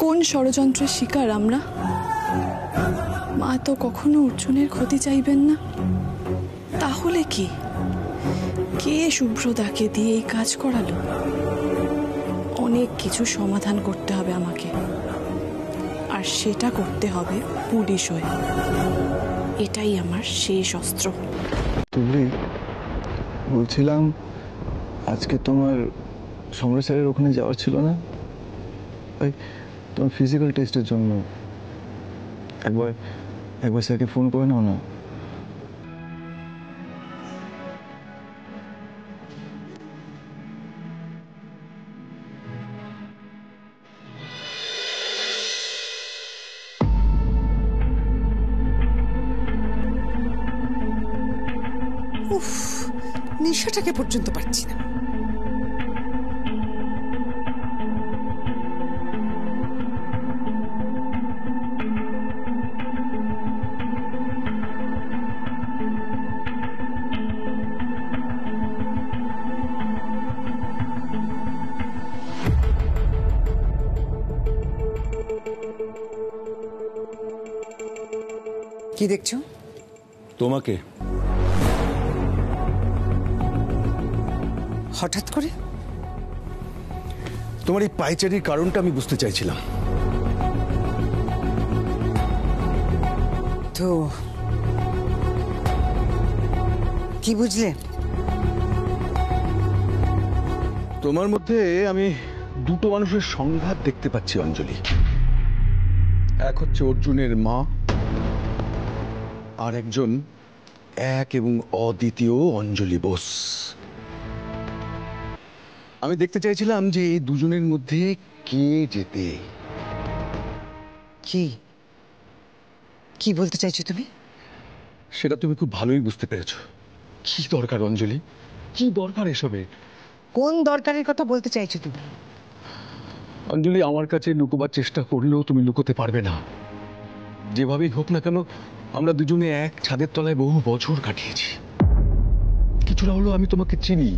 কোন ষড়যন্ত্রের শিকার আমরা? মা তো কখনো অর্জুনের ক্ষতি চাইবেন না। তাহলে কি কে শুভ্রদাকে দিয়ে এই কাজ করালো? অনেক কিছু সমাধান করতে হবে আমাকে, আর সেটা করতে হবে পুলিশ হয়ে। এটাই আমার শেষ অস্ত্র। তুমি বলছিলাম আজকে তোমার সমরেশ স্যারের ওখানে যাওয়ার ছিল না? তাই তোমার ফিজিক্যাল টেস্টের জন্য একবার স্যারকে ফোন করে নাও না। উফ, নেশাটাকে পর্যন্ত পাচ্ছি না। কি দেখছো? তোমাকে। হঠাৎ করে? তোমার এই পায়চারির কারণটা আমি বুঝতে চাইছিলাম। তো কি বুঝলে? তোমার মধ্যে আমি দুটো মানুষের সংঘাত দেখতে পাচ্ছি অঞ্জলি। এক হচ্ছে অর্জুনের মা, আর একজন এক এবং অদ্বিতীয় অঞ্জলি বোস। আমি দেখতে চাইছিলাম যে এই দুজনের মধ্যে কে জেতে। কি কি বলতে চাইছো তুমি? সেটা তুমি খুব ভালোই বুঝতে পেরেছো। কি দরকার অঞ্জলি, কি দরকার এসবে? কোন দরকারের কথা বলতে চাইছো তুমি? অঞ্জলি, আমার কাছে লুকোবার চেষ্টা করলেও তুমি লুকোতে পারবে না। যেভাবেই হোক না কেন, আমরা দুজনে এক ছাদের তলায় বহু বছর কাটিয়েছি। কিছুটা হলেও আমি তোমাকে চিনি।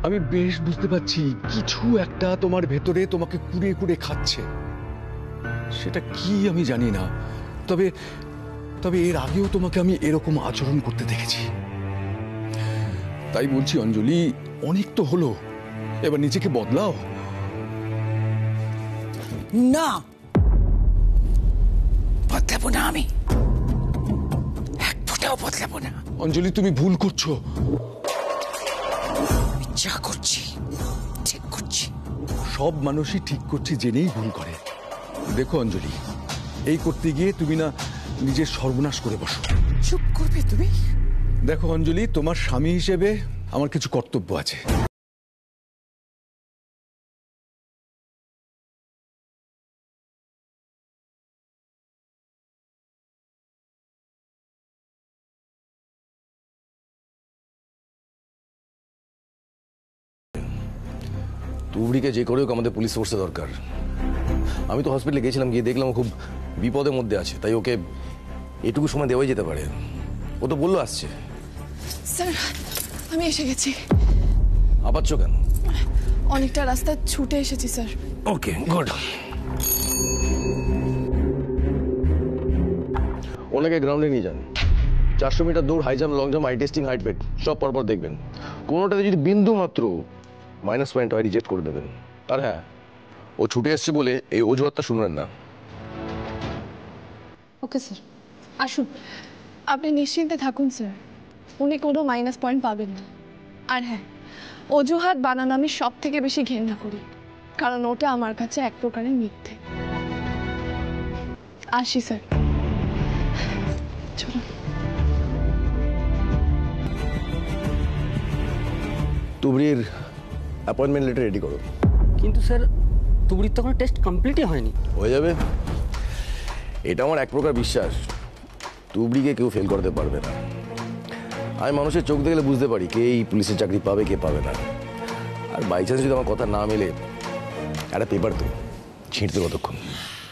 আমি বেশ বুঝতে পারছি কিছু একটা তোমার ভেতরে তোমাকে কুড়ে কুড়ে খাচ্ছে। সেটা কি আমি জানি না, তবে তবে এর আগেও তোমাকে আমি এরকম আচরণ করতে দেখেছি। তাই বলছি অঞ্জলি, অনেক তো হলো, এবার নিজেকে বদলাও। না, বদলাবো না, আমি এক ফোঁটাও বদলাবো না। অঞ্জলি, তুমি ভুল করছো। আমি যা করছি ঠিক করছি। সব মানুষই ঠিক করছে জেনেই ভুল করে। দেখো অঞ্জলি, এই করতে গিয়ে তুমি না নিজের সর্বনাশ করে বসো। চুপ করবে তুমি? দেখো অঞ্জলি, তোমার স্বামী হিসেবে আমার কিছু কর্তব্য আছে। তুবড়িকে যে করে হোক আমাদের পুলিশ ফোর্সে দরকার। আমি তো হসপিটালে গেছিলাম, গিয়ে দেখলাম ও খুব বিপদের মধ্যে আছে, তাই ওকে এটুকু সময় দেওয়াই যেতে পারে। ও তো বললো আসছে। স্যার, আমি এসে গেছি। আপাচ্ছ কেন? অনেকটা রাস্তা ছুটে এসেছি স্যার। ওকে, গুড। ওনাকে গ্রাউন্ডে নিয়ে যান। 400 মিটার দৌড়, high jump, long jump, eye testing, height পেট সব পরপর দেখবেন। কোনোটাতে যদি বিন্দু মাত্র মাইনাস পয়েন্ট হয় রিজেক্ট করে দেবেন। আর হ্যাঁ, ও ছুটে এসছে বলে এই অজুহাতটা শুনবেন না। ওকে স্যার, আসুন। আপনি নিশ্চিন্তে থাকুন স্যার, উনি কোনো মাইনাস পয়েন্ট পাবেন না। আর হ্যাঁ, অজুহাত বানানো আমি সব থেকে বেশি ঘেন্না করি, কারণ ওটা আমার কাছে এক প্রকারের মিথ্যে। আসি স্যার, চলুন। তুবড়ির অ্যাপয়েন্টমেন্ট লেটার রেডি করো। কিন্তু স্যার, তুবড়ির তো কোনো টেস্ট কমপ্লিটই হয়নি। হয়ে যাবে, এটা আমার এক প্রকার বিশ্বাস। তুবড়িকে কেউ ফেল করতে পারবে না। আমি মানুষের চোখ দেখলে বুঝতে পারি কে এই পুলিশের চাকরি পাবে, কে পাবে না। আর বাই চান্স যদি আমার কথা না মেলে, একটা পেপার তো ছিঁড়তে কতক্ষণ।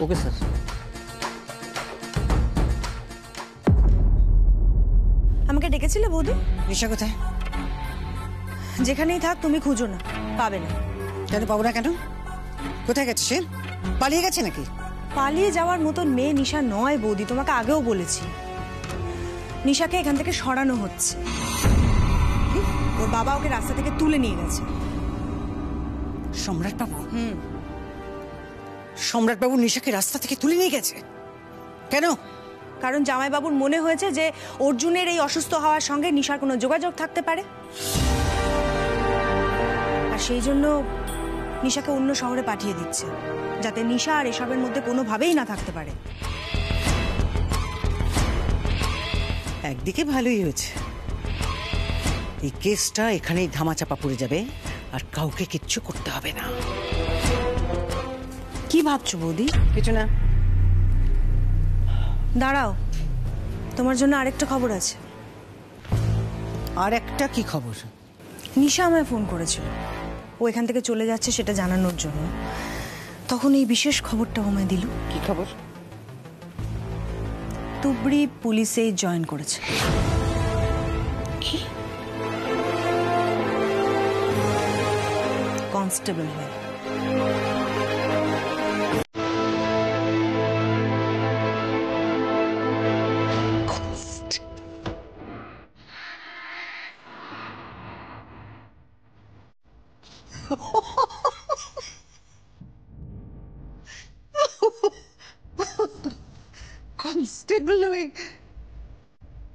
Okay sir. আমাকে ডেকেছিলে বৌদি? নিশা কোথায়? যেখানেই থাক তুমি খুঁজো না, পাবে না। কেন পাবো না? কেন? কোথায় গেছে সে? পালিয়ে গেছে নাকি? পালিয়ে যাওয়ার মতন মেয়ে নিশা নয় বৌদি, তোমাকে আগেও বলেছি। নিশাকে এখান থেকে সরানো হচ্ছে। ওর বাবা ওকে রাস্তা থেকে তুলে নিয়ে গেছে। সম্রাট বাবু? সম্রাট বাবু নিশাকে রাস্তা থেকে তুলে নিয়ে গেছে কেন? কারণ জামাইবাবুর মনে হয়েছে যে অর্জুনের এই অসুস্থ হওয়ার সঙ্গে নিশার কোনো যোগাযোগ থাকতে পারে, আর সেই জন্য নিশাকে অন্য শহরে পাঠিয়ে দিচ্ছে, যাতে নিশা আর এসবের মধ্যে কোনোভাবেই না থাকতে পারে। একদিকে ভালোই হয়েছে, এই কেসটা এখানেই ধামাচাপা পড়ে যাবে আর কাউকে কিচ্ছু করতে হবে না। কি ভাবছো বৌদি? কিছু না। দাঁড়াও, তোমার জন্য আরেকটা খবর আছে। আর একটা কি খবর? নিশা আমায় ফোন করেছিল, ও এখান থেকে চলে যাচ্ছে সেটা জানানোর জন্য। তখন এই বিশেষ খবরটা আমায় দিল। কি খবর? তুবড়ি পুলিশে জয়েন করেছে। কি? কনস্টেবল হয়ে। কনস্টেবল হয়ে?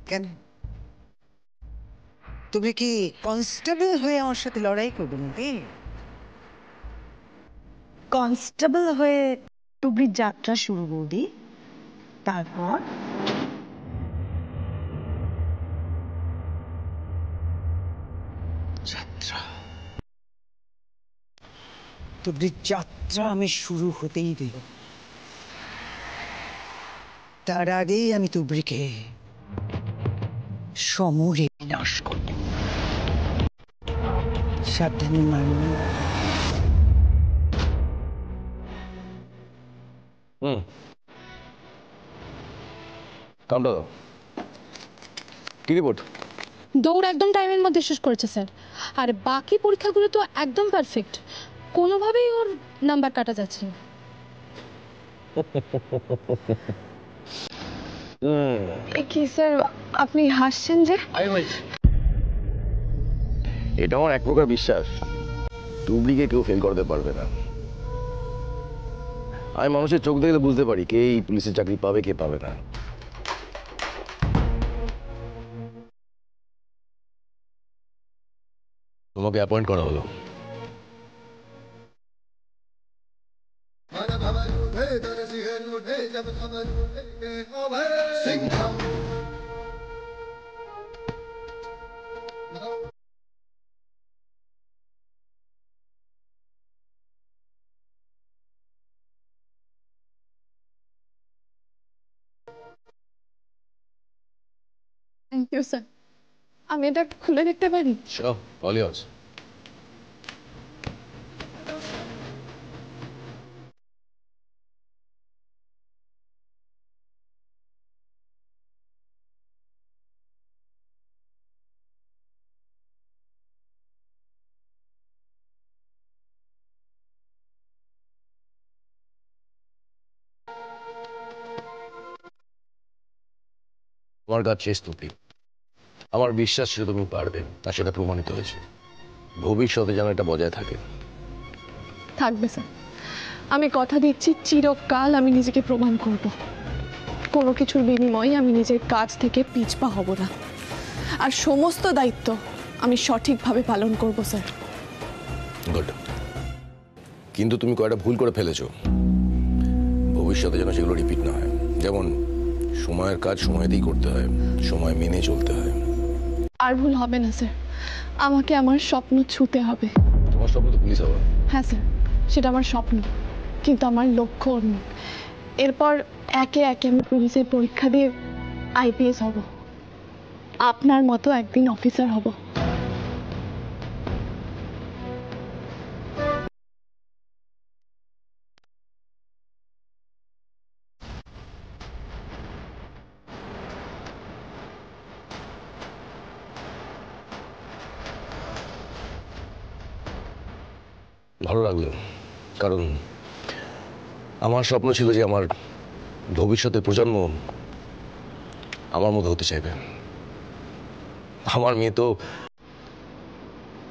কেন, তুমি কি কনস্টেবল হয়ে আমার সাথে লড়াই করবে নাকি? কনস্টেবল হয়ে তুবড়ির যাত্রা শুরু বৌদি, তারপর যাত্রা? তুবড়ির যাত্রা আমি শুরু হতেই দেব। তার আগেই আমি তুবড়িকে সমূলে বিনাশ করব। সাবধানে মানুষ। কামটা দাও। কি রিপোর্ট? দৌড় একদম টাইমের মধ্যে শেষ করেছে স্যার, আর বাকি পরীক্ষাগুলো তো একদম পারফেক্ট, কোনোভাবেই ওর নাম্বার কাটা যাচ্ছে না। কি স্যার আপনি হাসছেন যে? এটা আমার এক প্রকার বিশ্বাস, তুবড়িকে কেউ ফেল করতে পারবে না। আমি মানুষের চোখ দেখলে বুঝতে পারি কে এই পুলিশের চাকরি পাবে কে পাবে না। তোমাকে অ্যাপয়েন্ট করা হলো। থ্যাংক ইউ স্যার, আমি এটা খুলে দেখতে পারি? Sure, all yours. তোমার কাজ শেষ তুবড়ি। আমার বিশ্বাস ছিল তুমি পারবে, তা সেটা প্রমাণিত হয়েছে। ভবিষ্যতে যেন এটা বজায় থাকে। থাকবে স্যার, আমি কথা দিচ্ছি চিরকাল আমি নিজেকে প্রমাণ করব। কোনো কিছুর বিনিময়ে আমি নিজের কাজ থেকে পিছপা হব না, আর সমস্ত দায়িত্ব আমি সঠিকভাবে পালন করব স্যার। গুড। কিন্তু তুমি কয়টা ভুল করে ফেলেছো, ভবিষ্যতে যেন সেগুলো রিপিট না হয়। যেমন সময়ের কাজ সময়তেই করতে হয়, সময় মেনে চলতে হয়। আর ভুল হবে না স্যার, আমাকে আমার স্বপ্ন ছুঁতে হবে। তোমার স্বপ্ন তো পুলিশ হওয়া। হ্যাঁ স্যার, সেটা আমার স্বপ্ন, কিন্তু আমার লক্ষ্য অন্য। এরপর একে একে আমি পুলিশের পরীক্ষা দিয়ে আইপিএস হব, আপনার মতো একদিন অফিসার হব। ভালো লাগলো, কারণ আমার স্বপ্ন ছিল যে আমার ভবিষ্যতের প্রজন্ম আমার মতো হতে চাইবে। আমার মেয়ে তো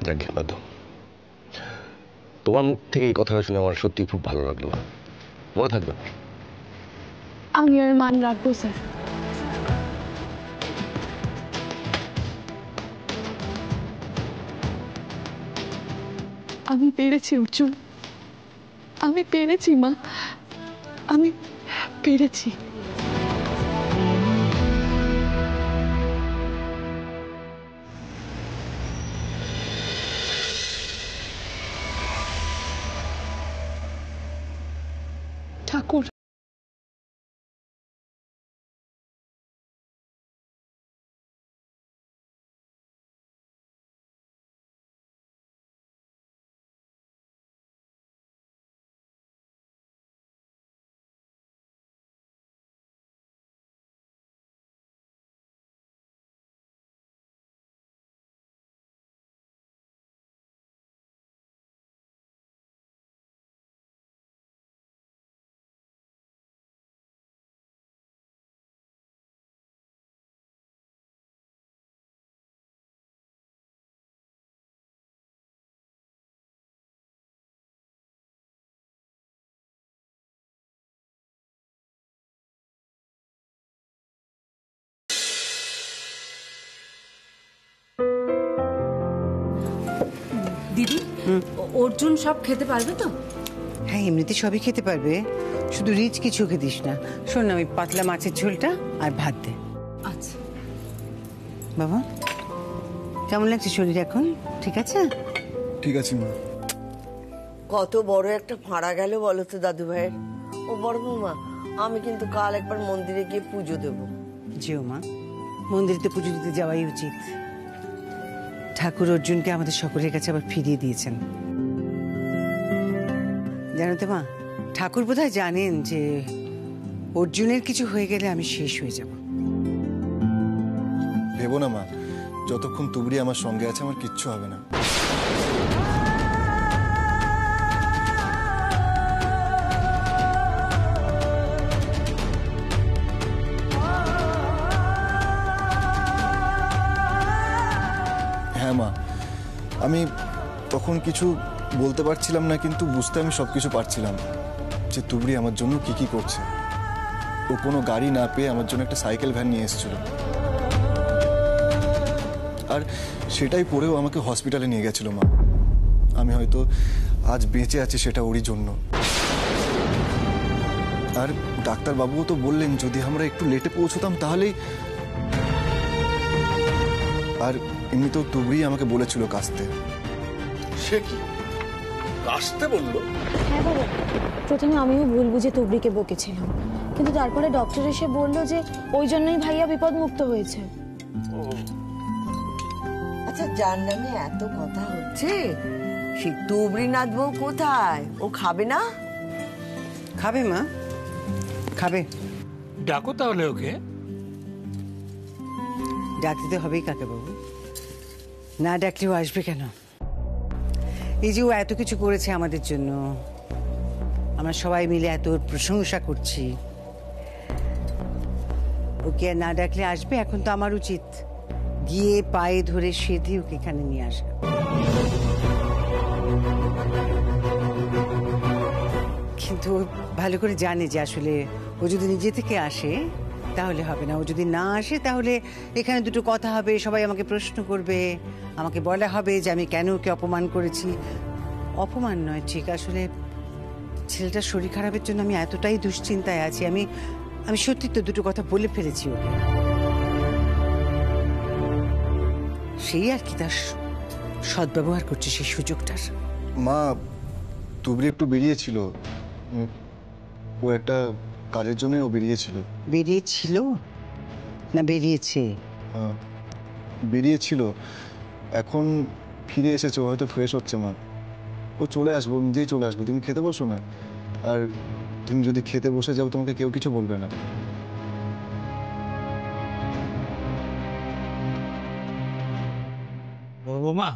যাক বাদ দাও। তোমার মুখ থেকে এই কথাটা শুনে আমার সত্যি খুব ভালো লাগলো। মনে থাকবে। আমি আর মান রাখবো স্যার। আমি পেরেছি অর্জুন, আমি পেরেছি মা, আমি পেরেছি। ঠাকুর, দিদি, অর্জুন সব খেতে পারবে তো? হ্যাঁ, এমনিতে সবই খেতে পারবে, শুধু রিচ কিছু ওকে দিস না। শোন না, ওই পাতলা মাছের ঝোলটা আর ভাত দে। আচ্ছা বাবা, কেমন লাগছে শরীর এখন? ঠিক আছে? ঠিক আছে মা। কত বড় একটা ফাঁড়া গেল বলো তো দাদু ভাইয়ের। ও বড় বৌমা, আমি কিন্তু কাল একবার মন্দিরে গিয়ে পুজো দেব। যেও মা, মন্দিরে পুজো দিতে যাওয়াই উচিত। ঠাকুর অর্জুনকে আমাদের সকলের কাছে আবার ফিরিয়ে দিয়েছেন। জানো তো মা, ঠাকুর বোধহয় জানেন যে অর্জুনের কিছু হয়ে গেলে আমি শেষ হয়ে যাব। ভেবো না মা, যতক্ষণ তুবড়ি আমার সঙ্গে আছে আমার কিচ্ছু হবে না। হ্যাঁ মা, আমি তখন কিছু বলতে পারছিলাম না, কিন্তু বুঝতে আমি সবকিছু পারছিলাম যে তুবড়ি আমার জন্য কি কি করছে। ও কোনো গাড়ি না পেয়ে আমার জন্য একটা সাইকেল ভ্যান নিয়ে এসেছিল, আর সেটাই পরেও আমাকে হসপিটালে নিয়ে গেছিল মা। আমি হয়তো আজ বেঁচে আছি সেটা ওরই জন্য। আর ডাক্তারবাবুও তো বললেন যদি আমরা একটু লেটে পৌঁছতাম তাহলেই। আর এমনিতেও তুবড়ি আমাকে বলেছিল কাশতে। সে কি কাশতে বললো? হ্যাঁ বাবা, প্রথমে আমিও ভুল বুঝে তুবড়িকে বকেছিলাম, কিন্তু তারপরে ডক্টর এসে বলল যে ওই জন্যই ভাইয়া বিপদ মুক্ত হয়েছে। আচ্ছা, যার নামে এত কথা হচ্ছে সেই তুবড়ি নাথ বউ কোথায়? ও খাবে না? খাবে মা, খাবে। ডাকো তাহলে ওকে। ডাকতে হবেই কাকে বাবু, না ডাকলেও আসবে কেন? এই যে ও এত কিছু করেছে আমাদের জন্য, আমরা সবাই মিলে এত প্রশংসা করছি, ওকে না ডাকলে আসবে? এখন তো আমার উচিত গিয়ে পায়ে ধরে সেধে ওকে এখানে নিয়ে আসা। কিন্তু ও ভালো করে জানে যে আসলে ও যদি নিজে থেকে আসে তাহলে হবে না, ও যদি না আসে তাহলে এখানে দুটো কথা হবে, সবাই আমাকে প্রশ্ন করবে, আমাকে বলা হবে যে আমি কেন ওকে অপমান করেছি। অপমান নয় ঠিক, আসলে ছেলেটার শরীর খারাপের জন্য আমি এতটাই দুশ্চিন্তায় আছি। আমি সত্যি তো দুটো কথা বলে ফেলেছি ওকে, সেই আর কি তার সদ্ব্যবহার করছে সেই সুযোগটার। মা, তুবড়ি একটু বেরিয়েছিল, ও একটা কাজের জন্য ও বেরিয়েছিল। বেরিয়েছিল না বেরিয়েছে? বেরিয়েছিল, এখন ফিরে এসেছে, ও হয়তো ফ্রেশ হচ্ছে মা। ও চলে আসবো, নিজেই চলে আসবো। তুমি খেতে বসো না, আর তুমি যদি খেতে বসে যাও তোমাকে কেউ কিছু বলবে না। বৌমা,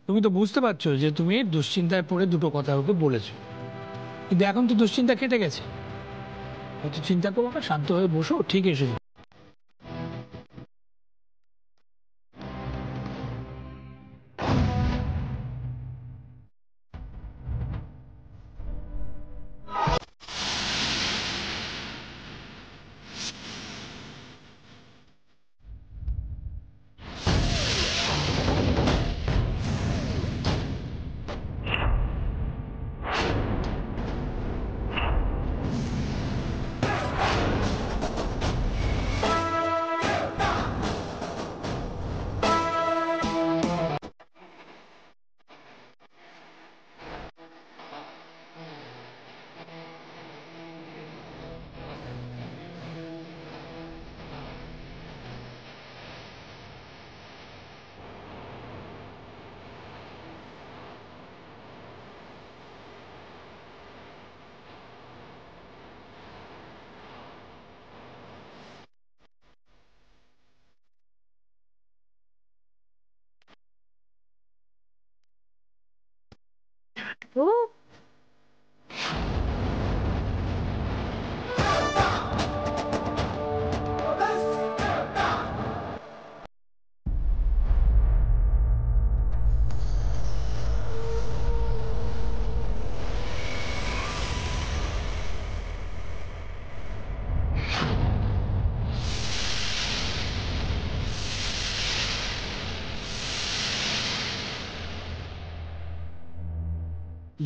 তুমি তো বুঝতে পারছো যে তুমি দুশ্চিন্তায় পড়ে দুটো কথা ওকে বলেছো, কিন্তু এখন তো দুশ্চিন্তা কেটে গেছে। অত চিন্তা করবো না, শান্ত হয়ে বসো, ঠিক এসে যাবে।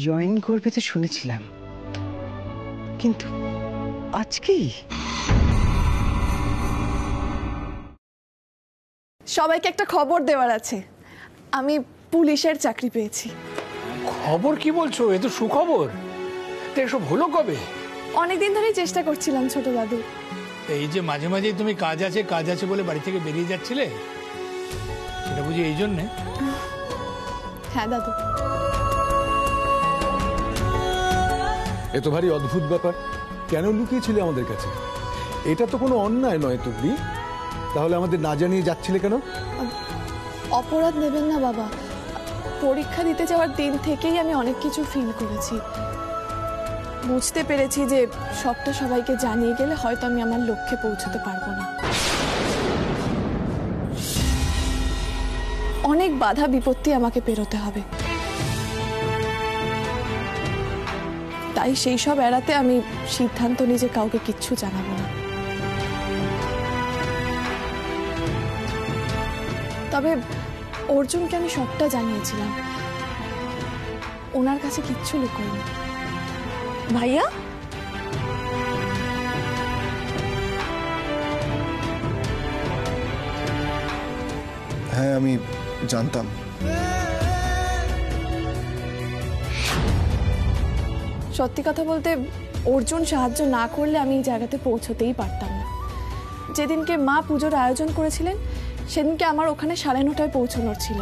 জয়েন করবে তো শুনেছিলাম, কিন্তু আজকেই? সবাইকে একটা খবর দেওয়ার আছে, আমি পুলিশের চাকরি পেয়েছি। খবর কি বলছো? এ তো সুখবর। তো এসব হলো কবে? অনেকদিন ধরেই চেষ্টা করছিলাম ছোট দাদু। এই যে মাঝে মাঝে তুমি কাজ আছে বলে বাড়ি থেকে বেরিয়ে যাচ্ছিলে, সেটা বুঝি এই জন্যে? হ্যাঁ দাদু। এ তো ভারী অদ্ভুত ব্যাপার। কেন লুকিয়েছিলে আমাদের কাছে? এটা তো কোনো অন্যায় নয় তুবড়ি। তাহলে আমাদের না জানিয়ে যাচ্ছিলে কেন? অপরাধ নেবেন না বাবা, পরীক্ষা দিতে যাওয়ার দিন থেকেই আমি অনেক কিছু ফিল করেছি। বুঝতে পেরেছি যে সবটা সবাইকে জানিয়ে গেলে হয়তো আমি আমার লক্ষ্যে পৌঁছতে পারবো না। অনেক বাধা বিপত্তি আমাকে পেরোতে হবে, তাই সেই সব এড়াতে আমি সিদ্ধান্ত নিয়ে যে কাউকে কিচ্ছু জানাবো না। তবে অর্জুনকে আমি সবটা জানিয়েছিলাম, ওনার কাছে কিচ্ছু লুকোয়নি। ভাইয়া, হ্যাঁ আমি জানতাম। সত্যি কথা বলতে অর্জুন সাহায্য না করলে আমি এই জায়গাতে পৌঁছতেই পারতাম না। যেদিনকে মা পুজোর আয়োজন করেছিলেন সেদিনকে আমার ওখানে 9:30টায় পৌঁছানোর ছিল,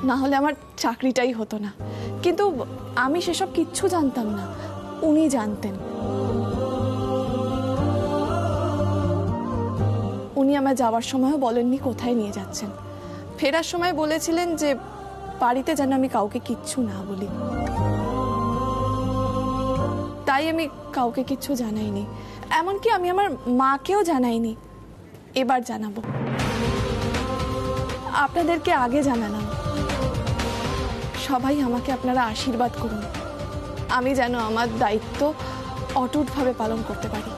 না হলে আমার চাকরিটাই হতো না। কিন্তু আমি সেসব কিচ্ছু জানতাম না, উনি জানতেন। উনি আমার যাওয়ার সময়ও বলেননি কোথায় নিয়ে যাচ্ছেন, ফেরার সময় বলেছিলেন যে বাড়িতে যেন আমি কাউকে কিচ্ছু না বলি। তাই আমি কাউকে কিচ্ছু জানাইনি, এমনকি আমি আমার মাকেও জানাইনি। এবার জানাবো, আপনাদেরকে আগে জানালাম। সবাই আমাকে আপনারা আশীর্বাদ করুন, আমি যেন আমার দায়িত্ব অটুটভাবে পালন করতে পারি।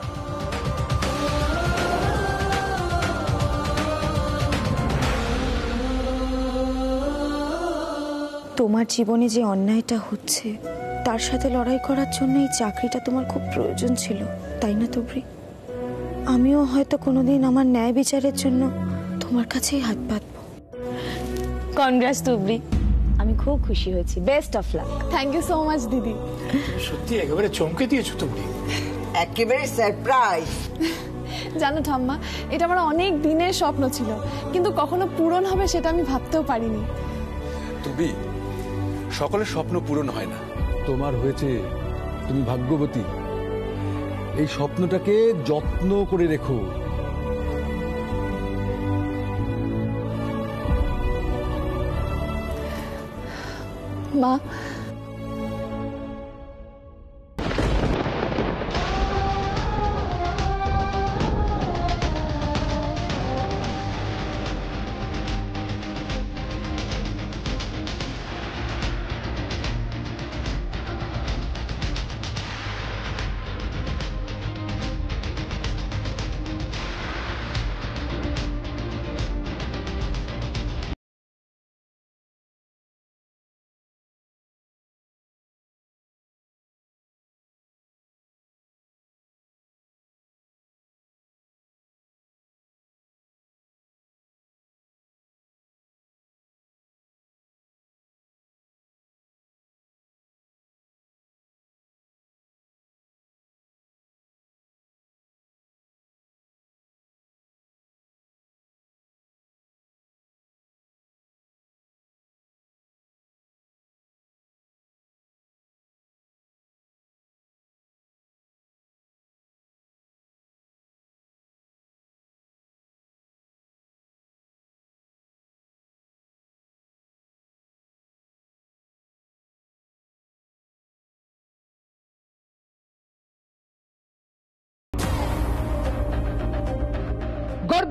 তোমার জীবনে যে অন্যায়টা হচ্ছে তার সাথে লড়াই করার জন্য এই চাকরিটা তোমার খুব প্রয়োজন ছিল, তাই না তুবড়ি? আমিও হয়তো কোনোদিন আমার ন্যায় বিচারের জন্য তোমার কাছেই হাত পাতব। কনগ্রাস তুবড়ি, আমি খুব খুশি হয়েছি। Best of luck. Thank you so much দিদি। সত্যি একেবারে চমকে দিয়েছো তুমি, একেবারে সারপ্রাইজ। জানো ঠাম্মা, এটা আমার অনেক দিনের স্বপ্ন ছিল, কিন্তু কখনো পূরণ হবে সেটা আমি ভাবতেও পারিনি। তুবি, সকলের স্বপ্ন পূরণ হয় না, তোমার হয়েছে, তুমি ভাগ্যবতী। এই স্বপ্নটাকে যত্ন করে রেখো। মা,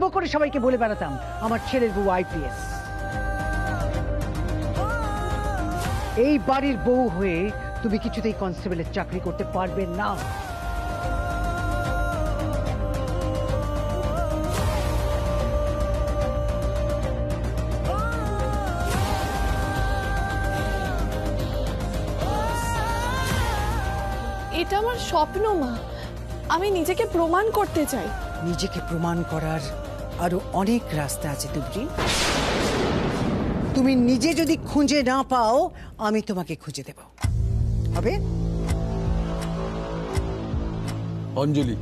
গর্ব করে সবাইকে বলে বেড়াতাম আমার ছেলের বউ আইপিএস। এই বাড়ির বউ হয়ে তুমি কিছুতেই কনস্টেবলের চাকরি করতে পারবে না। এটা আমার স্বপ্ন মা, আমি নিজেকে প্রমাণ করতে চাই। নিজেকে প্রমাণ করার আরো অনেক রাস্তা আছে তুবড়ি। তুমি নিজে যদি খুঁজে না পাও আমি তোমাকে খুঁজে দেব, হবে? অঞ্জলি,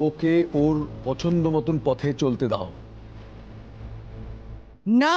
ওকে ওর পছন্দ মতন পথে চলতে দাও। না,